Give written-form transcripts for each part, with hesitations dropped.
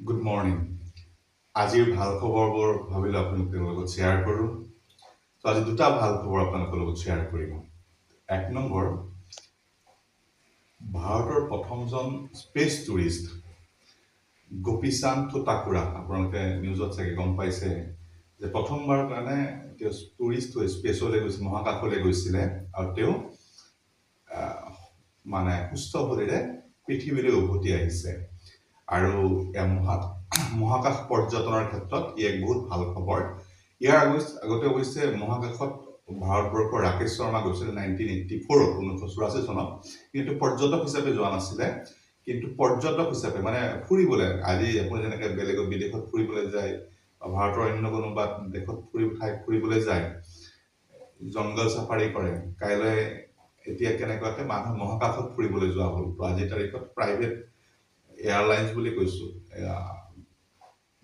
Good morning. আজিৰ ভাল খবৰবোৰ ভাবিলোঁ আপোনালোকৰ লগত শ্বেয়াৰ কৰোঁ। আজি দুটা ভাল খবৰ আপোনালোকৰ লগত শ্বেয়াৰ কৰিম। এক নম্বৰ, ভাৰতৰ প্ৰথমজন স্পেচ টুৰিষ্ট গোপীচান্দ থোটাকুৰা, আপোনালোকে নিউজত চাগে গম পাইছে যে প্ৰথমবাৰৰ কাৰণে তেওঁ টুৰিষ্ট হৈ স্পেচলৈ গৈছিল, মহাকাশলৈ গৈছিলে আৰু তেওঁ সুস্থ শৰীৰে পৃথিৱীলৈ উভতি আহিছে। আৰু মহাকাশ পৰ্যটনৰ ক্ষেত্ৰত ই এক বহুত ভাল খবৰ। ইয়াৰ আগতে অৱশ্যে মহাকাশত ভাৰতবৰ্ষৰ ৰাকেশ শৰ্মা গৈছিলে 1984 চনত, কিন্তু পৰ্যটক হিচাপে যোৱা নাছিলে। কিন্তু পৰ্যটক হিচাপে ফুৰিবলৈ, আজি আপুনি যেনেকৈ বেলেগত বিদেশত ফুৰিবলৈ যায়, ভাৰতৰ অন্য কোনোবা দেশত ফুৰিবলৈ যায়, জংগল চাফাৰী কৰে, কাইলৈ এতিয়া কেনেকুৱাকৈ মানুহ মহাকাশত ফুৰিবলৈ যোৱা হ'ল। তো আজিৰ তাৰিখত প্ৰাইভেট এয়াৰলাইন্স বুলি কৈছোঁ,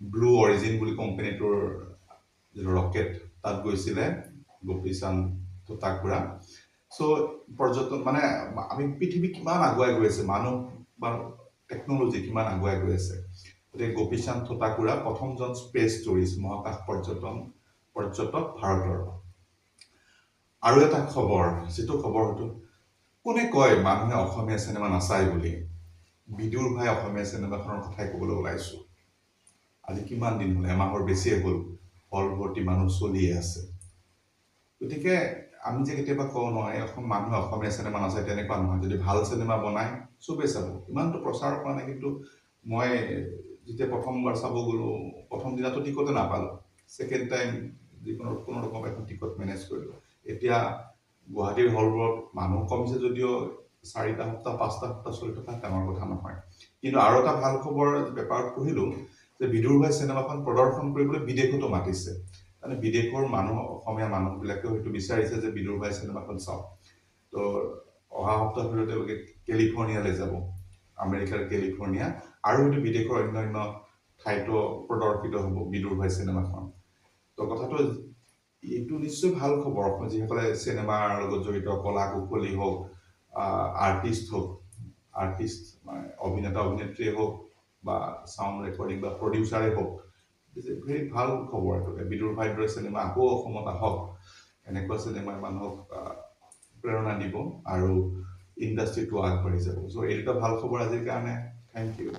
ব্লু অৰিজিন বুলি কোম্পানীটোৰ যিটো ৰকেট, তাত গৈছিলে গোপীচান্দ থোটাকুৰা। পৰ্যটন আমি পৃথিৱী কিমান আগুৱাই গৈ আছে, মানুহ বা টেকন'লজি কিমান আগুৱাই গৈ আছে। গতিকে গোপীচান্দ থোটাকুৰা প্ৰথমজন স্পেচ টুৰিষ্ট, মহাকাশ পৰ্যটক ভাৰতৰ। আৰু এটা খবৰ, যিটো খবৰ হয়তো কোনে কয় মানুহে অসমীয়া চিনেমা নাচায় বুলি। বিদুৰ ভাই অসমীয়া চিনেমাখনৰ কথাই ক'বলৈ ওলাইছোঁ। আজি কিমান দিন হ'ল, এমাহৰ বেছিয়ে হ'ল, হল ভৰ্তি মানুহ চলিয়ে আছে। গতিকে আমি যে কেতিয়াবা কওঁ নহয় মানুহে অসমীয়া চিনেমা নাচায়, তেনেকুৱা নহয়। যদি ভাল চিনেমা বনায় চবেই চাব। ইমানটো প্ৰচাৰ কৰা নাই, কিন্তু মই যেতিয়া প্ৰথমবাৰ চাব গ'লোঁ, প্ৰথম দিনাটো টিকটে নাপালোঁ। ছেকেণ্ড টাইম কোনো ৰকম এখন টিকট মেনেজ কৰিলোঁ। এতিয়া গুৱাহাটীৰ হলবোৰত মানুহ কমিছে যদিও 4টা সপ্তাহ 5টা সপ্তাহ চলি থকা ডাঙৰ কথা নহয়। কিন্তু আৰু এটা ভাল খবৰ পেপাৰত পঢ়িলোঁ যে বিদুৰ ভাই চিনেমাখন প্ৰদৰ্শন কৰিবলৈ বিদেশতো মাতিছে। বিদেশৰ অসমীয়া মানুহবিলাকেও হয়তো বিচাৰিছে যে বিদুৰ ভাই চিনেমাখন চাওক। তো অহা সপ্তাহৰ ভিতৰত তেওঁলোকে কেলিফৰ্ণিয়ালৈ যাব, আমেৰিকাৰ কেলিফৰ্ণিয়া, আৰু হয়তো বিদেশৰ অন্যান্য ঠাইতো প্ৰদৰ্শিত হ'ব বিদুৰ ভাই চিনেমাখন। তো কথাটো এইটো নিশ্চয় ভাল খবৰ। যিসকলে চিনেমাৰ লগত জড়িত, কলা কুশলী হওক, আৰ্টিষ্ট অভিনেতা অভিনেত্ৰীয়ে হওক, বা চাউণ্ড ৰেকৰ্ডিং বা প্ৰডিউচাৰে হওক, ভেৰি ভাল খবৰ। বিদুৰ ভাইৰ দৰে চিনেমা আকৌ অসমত আহক, এনেকুৱা চিনেমাই মানুহক প্ৰেৰণা দিব আৰু ইণ্ডাষ্ট্ৰিটো আগবাঢ়ি যাব। এই দুটা ভাল খবৰ আজিৰ কাৰণে। Thank U.